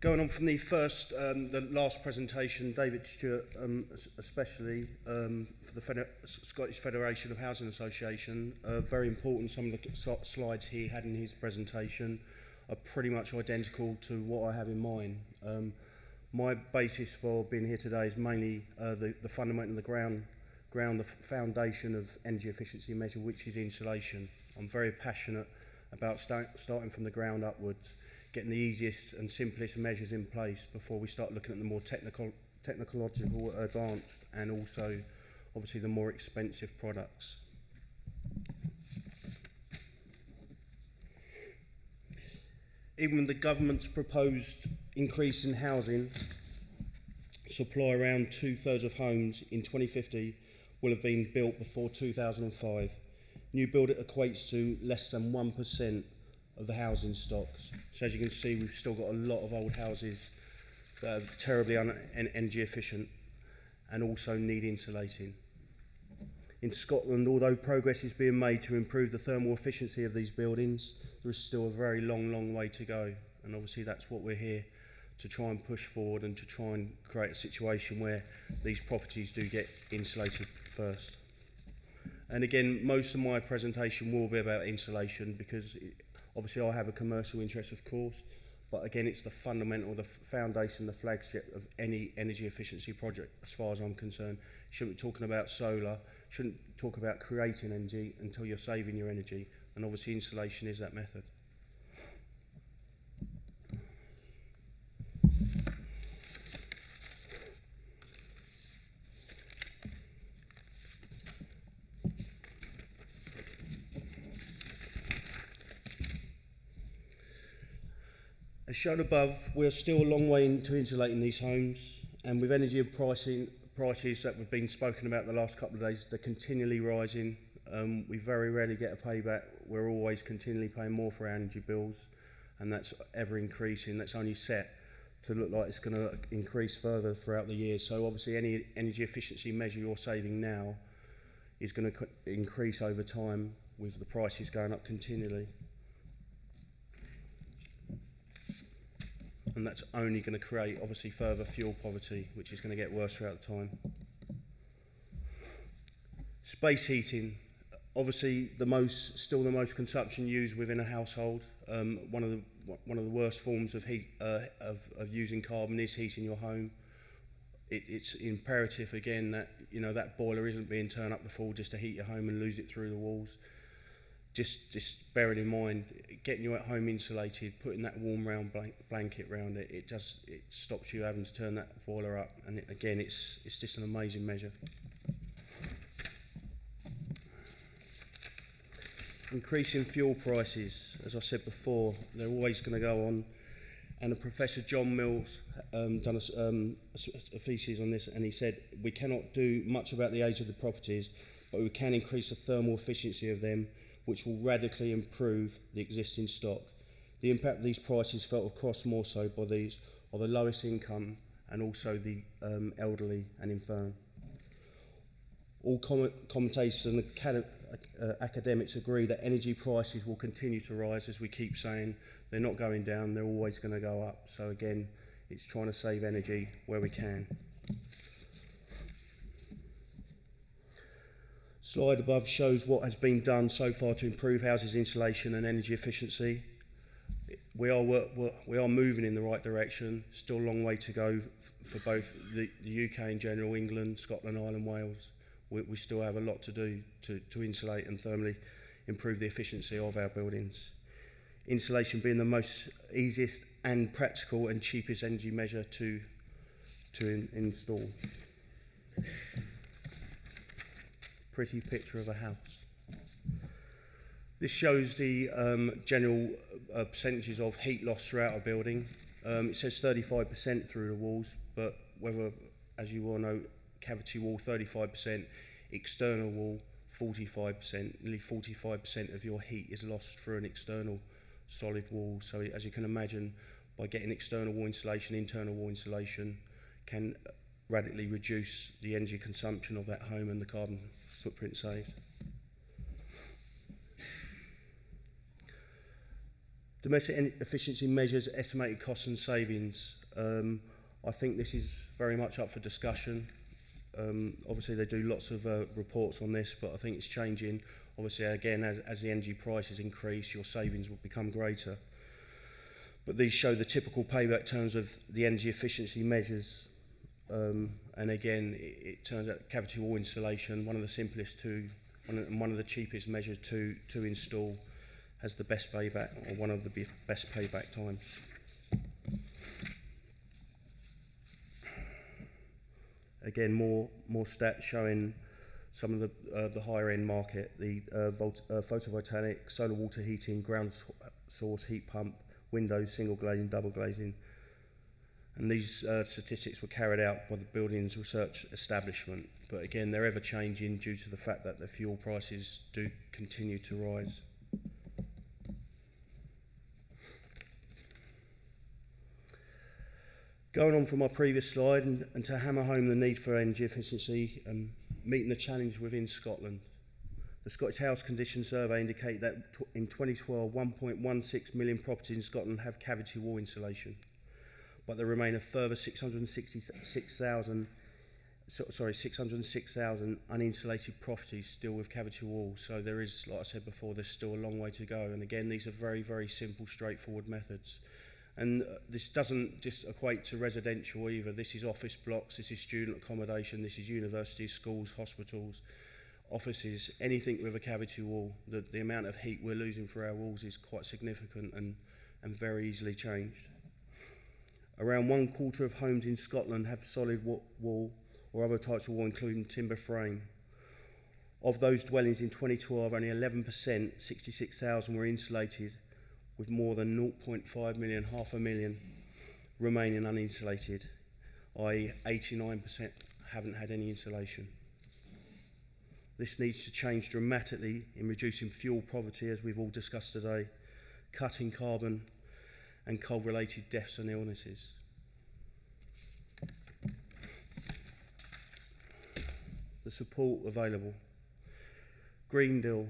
Going on from the the last presentation, David Stewart, especially for the Scottish Federation of Housing Association, very important. Some of the slides he had in his presentation are pretty much identical to what I have in mind. My basis for being here today is mainly the fundamental, the foundation of energy efficiency measure, which is insulation. I'm very passionate about starting from the ground upwards, getting the easiest and simplest measures in place before we start looking at the more technological advanced and also obviously the more expensive products. Even with the government's proposed increase in housing supply, around 2/3 of homes in 2050 will have been built before 2005. New build equates to less than 1% of the housing stocks. So as you can see, we've still got a lot of old houses that are terribly energy efficient and also need insulating. In Scotland, although progress is being made to improve the thermal efficiency of these buildings, there is still a very long way to go. And obviously that's what we're here to try and push forward and to try and create a situation where these properties do get insulated first. And again, most of my presentation will be about insulation because obviously I have a commercial interest, of course, but again, it's the fundamental, the foundation, the flagship of any energy efficiency project, as far as I'm concerned. Shouldn't be talking about solar, shouldn't talk about creating energy until you're saving your energy, and obviously insulation is that method. As shown above, we're still a long way into insulating these homes, and with energy prices that we've been spoken about the last couple of days, they're continually rising. We very rarely get a payback. We're always continually paying more for our energy bills, and that's ever increasing. That's only set to look like it's going to increase further throughout the year. So obviously any energy efficiency measure you're saving now is going to increase over time with the prices going up continually. And that's only going to create obviously further fuel poverty, which is going to get worse throughout the time. Space heating, obviously still the most consumption used within a household. One of the worst forms of heat of using carbon is heating your home. It's imperative again that that boiler isn't being turned up to full just to heat your home and lose it through the walls. Just bearing in mind, getting you at home insulated, putting that warm round blanket around it, it stops you having to turn that boiler up, and again it's just an amazing measure. Increasing fuel prices, as I said before, they're always going to go on, and Professor John Mills done a thesis on this, and he said we cannot do much about the age of the properties, but we can increase the thermal efficiency of them, which will radically improve the existing stock. The impact of these prices felt across more so by these are the lowest income and also the elderly and infirm. All commentators and academics agree that energy prices will continue to rise, as we keep saying. They're not going down, they're always going to go up. So again, it's trying to save energy where we can. Slide above shows what has been done so far to improve houses' insulation and energy efficiency. We are moving in the right direction. Still a long way to go for both the UK in general, England, Scotland, Ireland, Wales. We still have a lot to do to insulate and thermally improve the efficiency of our buildings. Insulation being the most easiest and practical and cheapest energy measure to install. Pretty picture of a house. This shows the general percentages of heat loss throughout a building. It says 35% through the walls, but whether, as you all know, cavity wall 35%, external wall 45%, nearly 45% of your heat is lost through an external solid wall. So as you can imagine, by getting external wall insulation, internal wall insulation can radically reduce the energy consumption of that home and the carbon footprint saved. Domestic efficiency measures, estimated costs and savings. I think this is very much up for discussion. Obviously they do lots of reports on this, but I think it's changing. Obviously again, as the energy prices increase, your savings will become greater. But these show the typical payback terms of the energy efficiency measures. And again, it turns out cavity wall insulation, one of the simplest to, and one of the cheapest measures to install, has the best payback, or one of the best payback times. Again, more stats showing some of the higher end market, the photovoltaic, solar water heating, ground source heat pump, windows, single glazing, double glazing. And these statistics were carried out by the Buildings Research Establishment. But again, they're ever changing due to the fact that the fuel prices do continue to rise. Going on from my previous slide, and to hammer home the need for energy efficiency, meeting the challenge within Scotland. The Scottish House Condition Survey indicate that in 2012, 1.16 million properties in Scotland have cavity wall insulation, but there remain a further 606,000 uninsulated properties still with cavity walls. So there is, like I said before, there's still a long way to go. And again, these are very, very simple, straightforward methods. And this doesn't just equate to residential either. This is office blocks, this is student accommodation, this is universities, schools, hospitals, offices, anything with a cavity wall. The amount of heat we're losing for our walls is quite significant and very easily changed. Around 1/4 of homes in Scotland have solid wall or other types of wall, including timber frame. Of those dwellings in 2012, only 11%, 66,000, were insulated, with more than 0.5 million, half a million, remaining uninsulated, i.e. 89% haven't had any insulation. This needs to change dramatically in reducing fuel poverty, as we've all discussed today, cutting carbon and coal-related deaths and illnesses. The support available. Green Deal,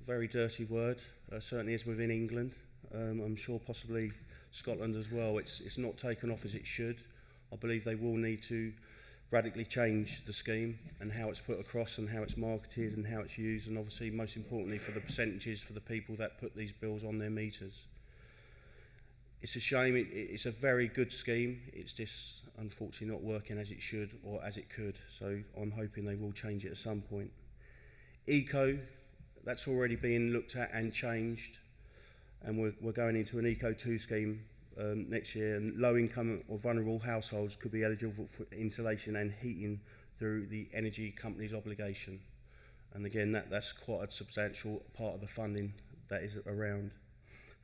very dirty word, certainly is within England. I'm sure possibly Scotland as well. It's not taken off as it should. I believe they will need to radically change the scheme and how it's put across and how it's marketed and how it's used, and obviously most importantly for the percentages for the people that put these bills on their meters. It's a shame. It's a very good scheme. It's just unfortunately not working as it should or as it could. So I'm hoping they will change it at some point. Eco, that's already being looked at and changed, and we're going into an Eco 2 scheme next year, and low income or vulnerable households could be eligible for insulation and heating through the energy company's obligation. And again, that's quite a substantial part of the funding that is around.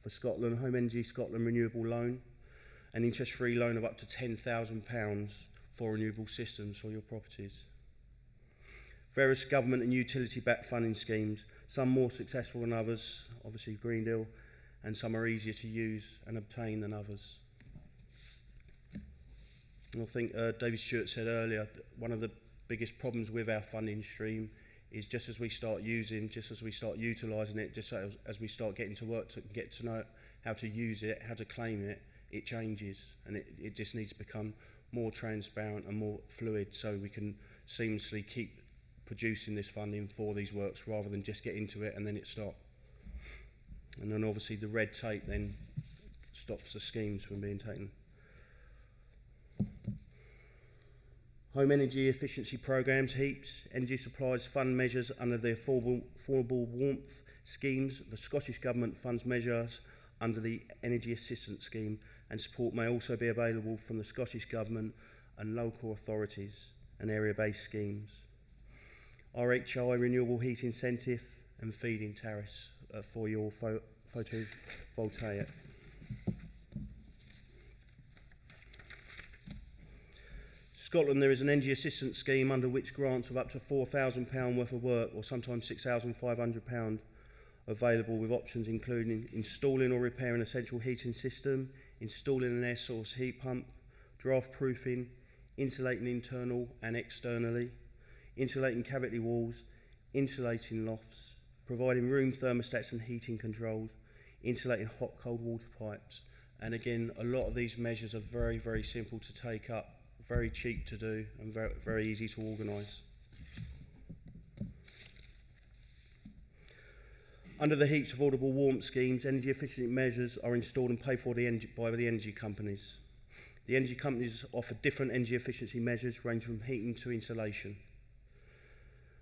For Scotland, Home Energy Scotland renewable loan, an interest-free loan of up to £10,000 for renewable systems for your properties. Various government and utility-backed funding schemes, some more successful than others, obviously Green Deal, and some are easier to use and obtain than others. And I think David Stewart said earlier, one of the biggest problems with our funding stream is just as we start using, just as we start utilising it, just as we start getting to work to get to know how to use it, how to claim it, it changes, and it just needs to become more transparent and more fluid so we can seamlessly keep producing this funding for these works rather than just get into it and then it stop. And then obviously the red tape then stops the schemes from being taken. Home energy efficiency programs, HEAPS, energy supplies fund measures under the affordable warmth schemes. The Scottish Government funds measures under the Energy Assistance Scheme, and support may also be available from the Scottish Government and local authorities and area-based schemes. RHI renewable heat incentive and feed-in tariffs for your photovoltaic. Scotland, there is an energy assistance scheme under which grants of up to £4,000 worth of work, or sometimes £6,500, available, with options including installing or repairing a central heating system, installing an air source heat pump, draft proofing, insulating internal and externally, insulating cavity walls, insulating lofts, providing room thermostats and heating controls, insulating hot cold water pipes. And again, a lot of these measures are very, very simple to take up, very cheap to do, and very, very easy to organise. Under the heaps affordable warmth schemes, energy efficiency measures are installed and paid for by the energy companies. The energy companies offer different energy efficiency measures ranging from heating to insulation.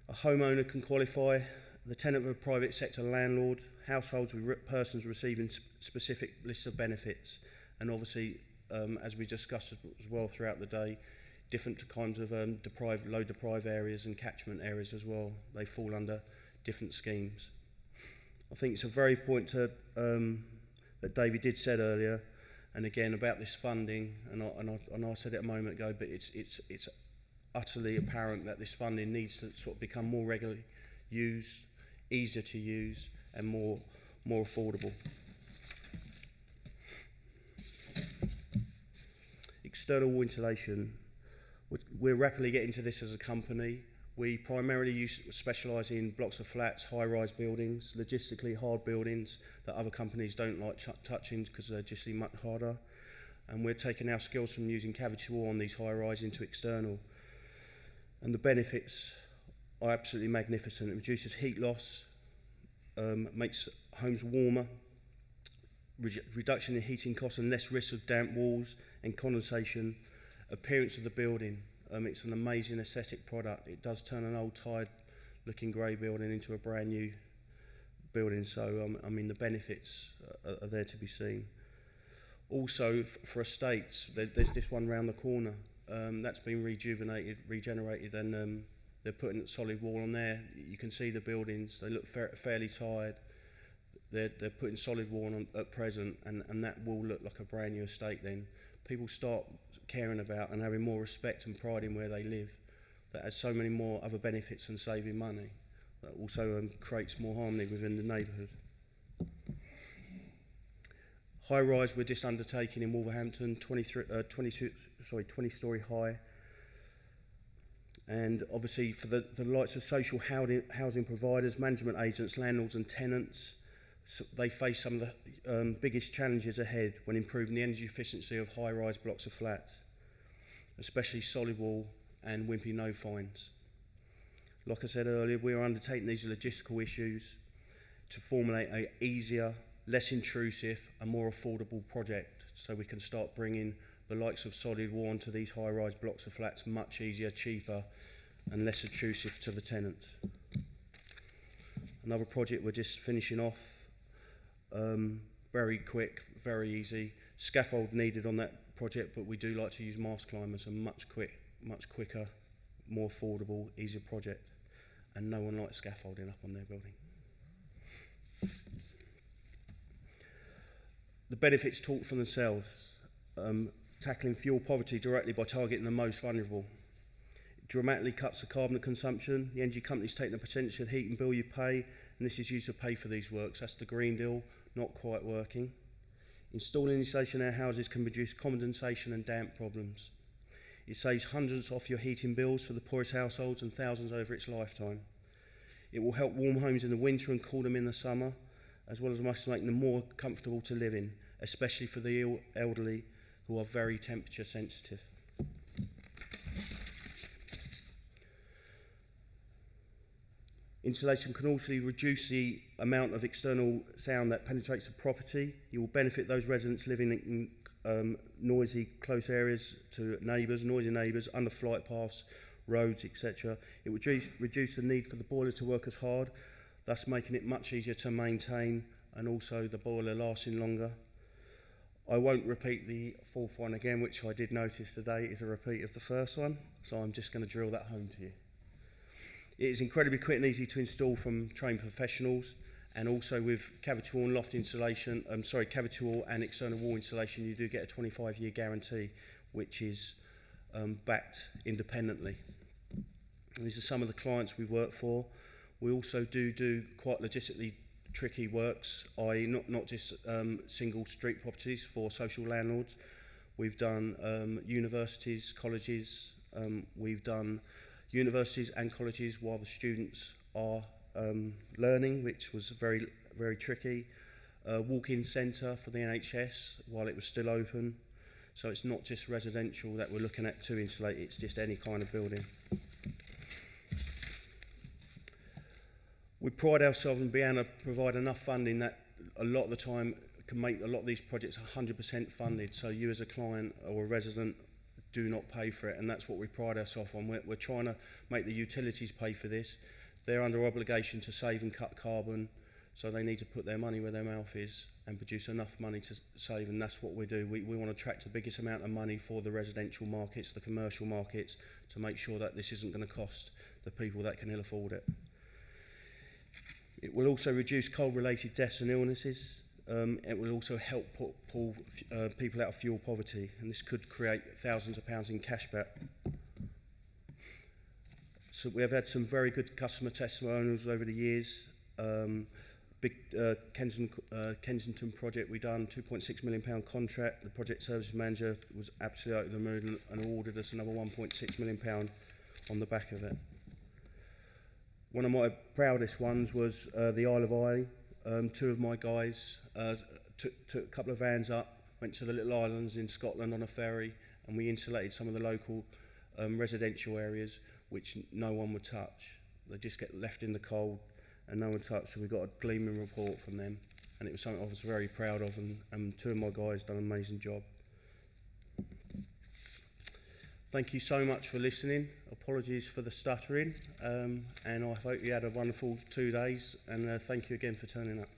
A homeowner can qualify, the tenant of a private sector landlord, households with persons receiving specific lists of benefits, and obviously, as we discussed as well throughout the day, different kinds of low deprived areas and catchment areas as well. They fall under different schemes. I think it's a very point to, that David did said earlier, and again about this funding, and I said it a moment ago, but it's utterly apparent that this funding needs to sort of become more regularly used, easier to use, and more affordable. External wall insulation. We're rapidly getting to this as a company. We primarily specialise in blocks of flats, high-rise buildings, logistically hard buildings that other companies don't like touching because they're just much harder. And we're taking our skills from using Captial on these high-rise into external. And the benefits are absolutely magnificent. It reduces heat loss, makes homes warmer, reduction in heating costs and less risk of damp walls and condensation, appearance of the building. It's an amazing aesthetic product. It does turn an old, tired looking grey building into a brand new building. So, I mean, the benefits are there to be seen. Also, for estates, there's this one round the corner. That's been regenerated, and they're putting a solid wall on there. You can see the buildings. They look fairly tired. They're putting solid wall on at present, and that will look like a brand new estate then. People start caring about and having more respect and pride in where they live. That has so many more other benefits than saving money. That also creates more harmony within the neighbourhood. High rise we're just undertaking in Wolverhampton, 20-storey high. And obviously for the likes of social housing providers, management agents, landlords and tenants, so they face some of the biggest challenges ahead when improving the energy efficiency of high-rise blocks of flats, especially solid wall and wimpy no fines. Like I said earlier, we are undertaking these logistical issues to formulate an easier, less intrusive and more affordable project, so we can start bringing the likes of solid wall onto these high-rise blocks of flats much easier, cheaper and less intrusive to the tenants. Another project we're just finishing off, very quick, very easy. Scaffold needed on that project, but we do like to use mast climbers, and much quicker, more affordable, easier project. And no one likes scaffolding up on their building. The benefits talk for themselves. Tackling fuel poverty directly by targeting the most vulnerable. It dramatically cuts the carbon consumption. The energy companies take the percentage of the heating bill you pay, and this is used to pay for these works. That's the Green Deal, not quite working. Installing insulation in our houses can reduce condensation and damp problems. It saves hundreds off your heating bills for the poorest households and thousands over its lifetime. It will help warm homes in the winter and cool them in the summer, as well as making them more comfortable to live in, especially for the elderly who are very temperature sensitive. Insulation can also reduce the amount of external sound that penetrates the property. You will benefit those residents living in noisy, close areas to neighbours, noisy neighbours, under flight paths, roads, etc. It would reduce the need for the boiler to work as hard, thus making it much easier to maintain, and also the boiler lasting longer. I won't repeat the fourth one again, which I did notice today is a repeat of the first one, so I'm just going to drill that home to you. It is incredibly quick and easy to install from trained professionals, and also with Captial and loft insulation, Captial and external wall insulation, you do get a 25-year guarantee, which is backed independently. And these are some of the clients we work for. We also do quite logistically tricky works, i.e. not just single street properties for social landlords. We've done universities, colleges, we've done universities and colleges while the students are learning, which was very, very tricky. a walk-in centre for the NHS while it was still open. So it's not just residential that we're looking at to insulate, it's just any kind of building. We pride ourselves on being able to provide enough funding that a lot of the time can make a lot of these projects 100% funded, so you as a client or a resident do not pay for it, and that's what we pride ourselves on. We're trying to make the utilities pay for this. They're under obligation to save and cut carbon, so they need to put their money where their mouth is and produce enough money to save, and that's what we do. We want to attract the biggest amount of money for the residential markets, the commercial markets, to make sure that this isn't going to cost the people that can ill afford it. It will also reduce coal-related deaths and illnesses. It will also help pull people out of fuel poverty, and this could create thousands of pounds in cash back. So we have had some very good customer testimonials over the years. Big Kensington project we done, £2.6 million contract. The project services manager was absolutely over the moon and awarded us another £1.6 million on the back of it. One of my proudest ones was the Isle of Eye. Two of my guys took a couple of vans up, went to the little islands in Scotland on a ferry, and we insulated some of the local residential areas which no one would touch. They just get left in the cold and no one touched, so we got a gleaming report from them, and it was something I was very proud of, and two of my guys done an amazing job. Thank you so much for listening. Apologies for the stuttering, and I hope you had a wonderful 2 days, and thank you again for turning up.